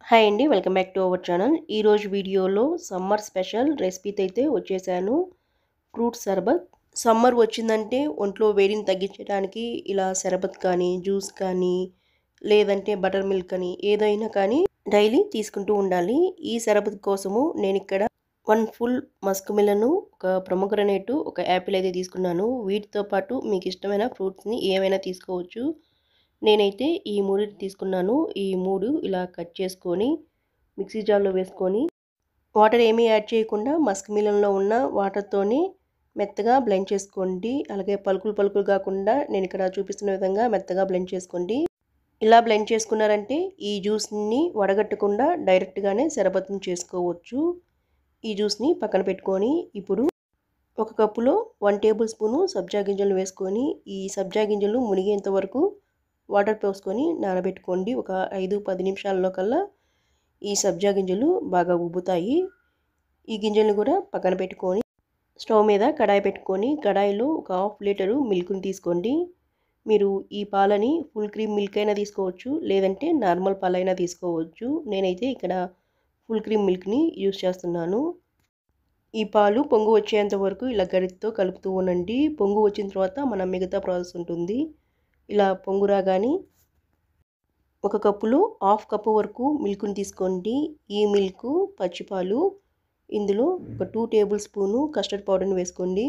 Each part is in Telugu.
హాయ్ అండి. Welcome back to our channel. ఈరోజు వీడియోలో సమ్మర్ స్పెషల్ రెసిపీతో అయితే వచ్చేసాను. ఫ్రూట్ షర్బత్. సమ్మర్ వచ్చిందంటే ఒంట్లో వేడిని తగ్గించడానికి ఇలా షర్బత్ కానీ, జ్యూస్ కానీ, లేదంటే బటర్ మిల్క్ అని ఏదైనా కానీ డైలీ తీసుకుంటూ ఉండాలి. ఈ షర్బత్ కోసము నేనిక్కడ 1 ఫుల్ మస్క్ మిలను, ఒక పొమోగ్రనేట్, ఒక యాపిల్ అయితే తీసుకున్నాను. వీటితో పాటు మీకు ఇష్టమైన ఫ్రూట్స్‌ని ఏవైనా తీసుకోవచ్చు. నేనైతే ఈ 3 తీసుకున్నాను. ఈ 3 ఇలా కట్ చేసుకొని మిక్సీ జార్‌లో వేసుకొని వాటర్ ఏమీ యాడ్ చేయకుండా మస్క్ మిలన్‌లో ఉన్న వాటర్‌తోని మెత్తగా బ్లెండ్ చేసుకోండి. అలాగే పలుకులు పలుకులు కాకుండా నేను ఇక్కడ చూపిస్తున్న విధంగా మెత్తగా బ్లెండ్ చేసుకోండి. ఇలా బ్లెండ్ చేసుకున్నారంటే ఈ జ్యూస్‌ని వడగట్టకుండా డైరెక్ట్‌గానే షర్బత్‌ని చేసుకోవచ్చు. ఈ జ్యూస్‌ని పక్కన పెట్టుకొని ఇప్పుడు ఒక కప్పులో 1 టేబుల్ స్పూను సబ్జా గింజలు వేసుకొని ఈ సబ్జా గింజలు మునిగేంత వరకు వాటర్ పోసుకొని నానబెట్టుకోండి. ఒక 5-10 నిమిషాల్లో కల్లా ఈ సబ్జా గింజలు బాగా ఉబ్బుతాయి. ఈ గింజలను కూడా పక్కన పెట్టుకొని స్టవ్ మీద కడాయి పెట్టుకొని కడాయిలో ఒక 1/2 లీటరు మిల్క్‌ని తీసుకోండి. మీరు ఈ పాలని ఫుల్ క్రీమ్ మిల్క్ అయినా తీసుకోవచ్చు, లేదంటే నార్మల్ పాలైనా తీసుకోవచ్చు. నేనైతే ఇక్కడ ఫుల్ క్రీమ్ మిల్క్‌ని యూజ్ చేస్తున్నాను. ఈ పాలు పొంగు వచ్చేంత వరకు ఇలా గరిటెతో కలుపుతూ ఉండండి. పొంగు వచ్చిన తర్వాత మన మిగతా ప్రాసెస్ ఉంటుంది. ఇలా పొంగు రాగానే ఒక కప్పులో 1/2 కప్పు వరకు మిల్క్‌ని తీసుకోండి. ఈ మిల్క్, పచ్చిపాలు, ఇందులో ఒక 2 టేబుల్ స్పూను కస్టర్డ్ పౌడర్‌ని వేసుకోండి.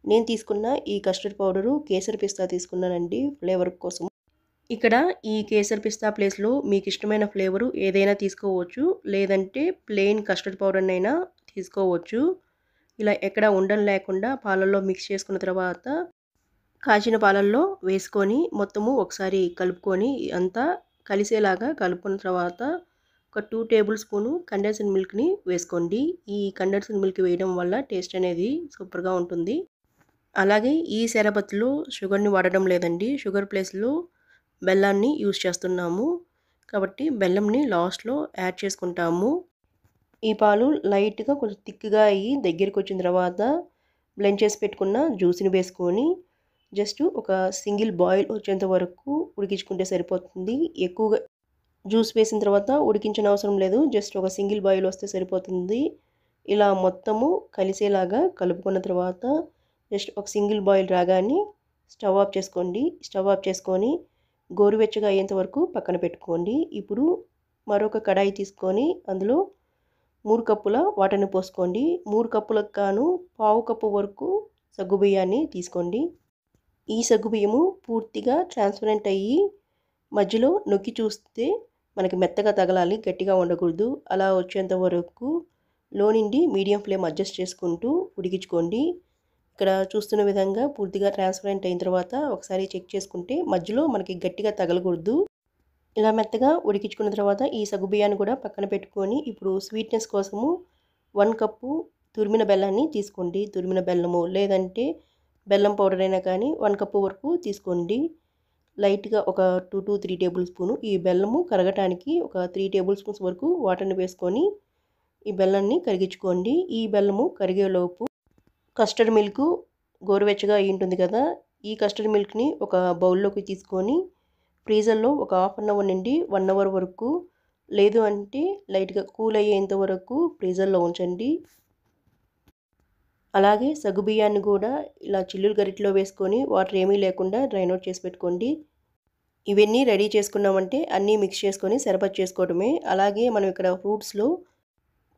నేను తీసుకున్న ఈ కస్టర్డ్ పౌడరు కేసరి పిస్తా తీసుకున్నానండి ఫ్లేవర్ కోసం. ఇక్కడ ఈ కేసరి పిస్తా ప్లేస్‌లో మీకు ఇష్టమైన ఫ్లేవరు ఏదైనా తీసుకోవచ్చు. లేదంటే ప్లెయిన్ కస్టర్డ్ పౌడర్‌నైనా తీసుకోవచ్చు. ఇలా ఎక్కడ ఉండలు లేకుండా పాలల్లో మిక్స్ చేసుకున్న తర్వాత కాచిన పాలల్లో వేసుకొని మొత్తము ఒకసారి కలుపుకొని అంతా కలిసేలాగా కలుపుకున్న తర్వాత ఒక 2 టేబుల్ స్పూను కండెన్స్డ్ మిల్క్‌ని వేసుకోండి. ఈ కండెన్స్డ్ మిల్క్ వేయడం వల్ల టేస్ట్ అనేది సూపర్‌గా ఉంటుంది. అలాగే ఈ షర్బత్‌లో షుగర్‌ని వాడడం లేదండి. షుగర్ ప్లేస్‌లో బెల్లాన్ని యూజ్ చేస్తున్నాము. కాబట్టి బెల్లంని లాస్ట్‌లో యాడ్ చేసుకుంటాము. ఈ పాలు లైట్‌గా కొంచెం థిక్‌గా అయ్యి దగ్గరికి వచ్చిన తర్వాత బ్లెండ్ చేసి పెట్టుకున్న జ్యూస్‌ని వేసుకొని జస్ట్ ఒక సింగిల్ బాయిల్ వచ్చేంత వరకు ఉడికించుకుంటే సరిపోతుంది. ఎక్కువగా జ్యూస్ వేసిన తర్వాత ఉడికించని అవసరం లేదు. జస్ట్ ఒక సింగిల్ బాయిల్ వస్తే సరిపోతుంది. ఇలా మొత్తము కలిసేలాగా కలుపుకున్న తర్వాత జస్ట్ ఒక సింగిల్ బాయిల్ రాగానే స్టవ్ ఆఫ్ చేసుకోండి. స్టవ్ ఆఫ్ చేసుకొని గోరువెచ్చగా అయ్యేంత వరకు పక్కన పెట్టుకోండి. ఇప్పుడు మరొక కడాయి తీసుకొని అందులో 3 కప్పుల వాటర్‌ని పోసుకోండి. 3 కప్పులకు గాను పావు కప్పు వరకు సగ్గుబియ్యాన్ని తీసుకోండి. ఈ సగ్గుబియ్యము పూర్తిగా ట్రాన్స్పరెంట్ అయ్యి మధ్యలో నొక్కి చూస్తే మనకి మెత్తగా తగలాలి, గట్టిగా ఉండకూడదు. అలా వచ్చేంత వరకు లో నుండి మీడియం ఫ్లేమ్ అడ్జస్ట్ చేసుకుంటూ ఉడికించుకోండి. ఇక్కడ చూస్తున్న విధంగా పూర్తిగా ట్రాన్స్పరెంట్ అయిన తర్వాత ఒకసారి చెక్ చేసుకుంటే మధ్యలో మనకి గట్టిగా తగలకూడదు. ఇలా మెత్తగా ఉడికించుకున్న తర్వాత ఈ సగ్గుబియ్యాన్ని కూడా పక్కన పెట్టుకొని ఇప్పుడు స్వీట్‌నెస్ కోసము 1 కప్పు తురిమిన బెల్లాన్ని తీసుకోండి. తురిమిన బెల్లము లేదంటే బెల్లం పౌడర్ అయినా కానీ 1 కప్పు వరకు తీసుకోండి. లైట్‌గా ఒక 2-3 టేబుల్ స్పూను ఈ బెల్లము కరగటానికి ఒక 3 టేబుల్ స్పూన్స్ వరకు వాటర్‌ని వేసుకొని ఈ బెల్లాన్ని కరిగించుకోండి. ఈ బెల్లము కరిగేలోపు కస్టర్డ్ మిల్క్ గోరువెచ్చగా అయ్యి ఉంటుంది కదా! ఈ కస్టర్డ్ మిల్క్‌ని ఒక బౌల్‌లోకి తీసుకొని ఫ్రీజర్‌లో ఒక హాఫ్ అన్ అవర్ నుండి 1 అవర్ వరకు, లేదు అంటే లైట్‌గా కూల్ అయ్యేంత వరకు ఫ్రీజర్‌లో ఉంచండి. అలాగే సగ్గుబియ్యాన్ని కూడా ఇలా చిల్లులు గరిటెలో వేసుకొని వాటర్ ఏమీ లేకుండా డ్రైన్ అవుట్ చేసి పెట్టుకోండి. ఇవన్నీ రెడీ చేసుకున్నామంటే అన్నీ మిక్స్ చేసుకొని షర్బత్ చేసుకోవడమే. అలాగే మనం ఇక్కడ ఫ్రూట్స్‌లో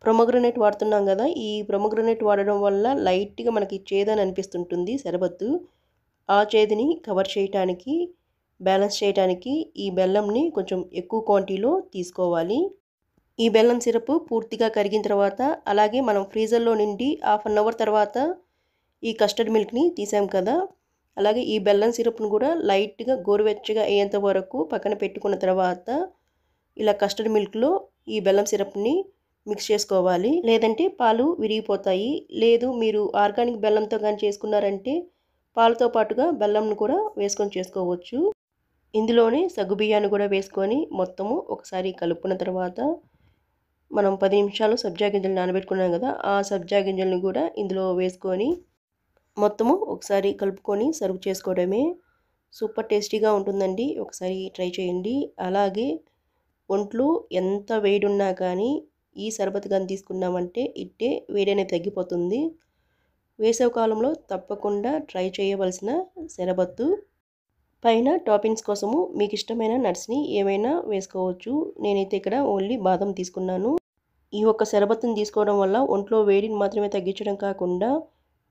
పొమోగ్రనేట్ వాడుతున్నాం కదా! ఈ పొమోగ్రనేట్ వాడడం వల్ల లైట్‌గా మనకి చేదని అనిపిస్తుంటుంది షర్బత్తు. ఆ చేదుని కవర్ చేయటానికి, బ్యాలెన్స్ చేయటానికి ఈ బెల్లంని కొంచెం ఎక్కువ క్వాంటిటీలో తీసుకోవాలి. ఈ బెల్లం సిరప్ పూర్తిగా కరిగిన తర్వాత అలాగే మనం ఫ్రీజర్‌లో నుండి హాఫ్ అన్ అవర్ తర్వాత ఈ కస్టర్డ్ మిల్క్‌ని తీసాం కదా! అలాగే ఈ బెల్లం సిరప్‌ను కూడా లైట్‌గా గోరువెచ్చగా అయ్యేంత వరకు పక్కన పెట్టుకున్న తర్వాత ఇలా కస్టర్డ్ మిల్క్‌లో ఈ బెల్లం సిరప్‌ని మిక్స్ చేసుకోవాలి. లేదంటే పాలు విరిగిపోతాయి. లేదు మీరు ఆర్గానిక్ బెల్లంతో గాని చేసుకున్నారంటే పాలతో పాటుగా బెల్లంను కూడా వేసుకొని చేసుకోవచ్చు. ఇందులోనే సగ్గుబియ్యాన్ని కూడా వేసుకొని మొత్తము ఒకసారి కలుపుకున్న తర్వాత మనం 10 నిమిషాలు సబ్జా గింజలు నానబెట్టుకున్నాం కదా! ఆ సబ్జా గింజలను కూడా ఇందులో వేసుకొని మొత్తము ఒకసారి కలుపుకొని సర్వ్ చేసుకోవడమే. సూపర్ టేస్టీగా ఉంటుందండి. ఒకసారి ట్రై చేయండి. అలాగే ఒంట్లో ఎంత వేడున్నా కానీ ఈ షర్బత్ కానీ తీసుకున్నామంటే ఇట్టే వేడి అనేది తగ్గిపోతుంది. వేసవి కాలంలో తప్పకుండా ట్రై చేయవలసిన షర్బత్తు. పైన టాపింగ్స్ కోసము మీకు ఇష్టమైన నట్స్ని ఏమైనా వేసుకోవచ్చు. నేనైతే ఇక్కడ ఓన్లీ బాదం తీసుకున్నాను. ఈ ఒక్క షర్బత్తుని తీసుకోవడం వల్ల ఒంట్లో వేడిని మాత్రమే తగ్గించడం కాకుండా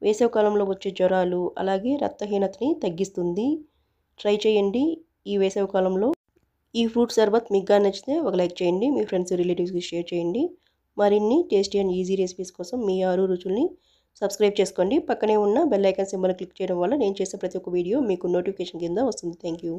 వేసవి కాలంలో వచ్చే జ్వరాలు అలాగే రక్తహీనతని తగ్గిస్తుంది. ట్రై చేయండి ఈ వేసవి కాలంలో. ఈ ఫ్రూట్ షర్బత్ మీకు గా నచ్చితే ఒక లైక్ చేయండి. మీ ఫ్రెండ్స్ రిలేటివ్స్కి షేర్ చేయండి. మరిన్ని టేస్టీ అండ్ ఈజీ రెసిపీస్ కోసం మీ ఆరు రుచుల్ని సబ్స్క్రైబ్ చేసుకోండి. పక్కనే ఉన్న బెల్ ఐకాన్ సింబల్ క్లిక్ చేయడం వల్ల నేను చేసే ప్రతి ఒక్క వీడియో మీకు నోటిఫికేషన్ కింద వస్తుంది. Thank you.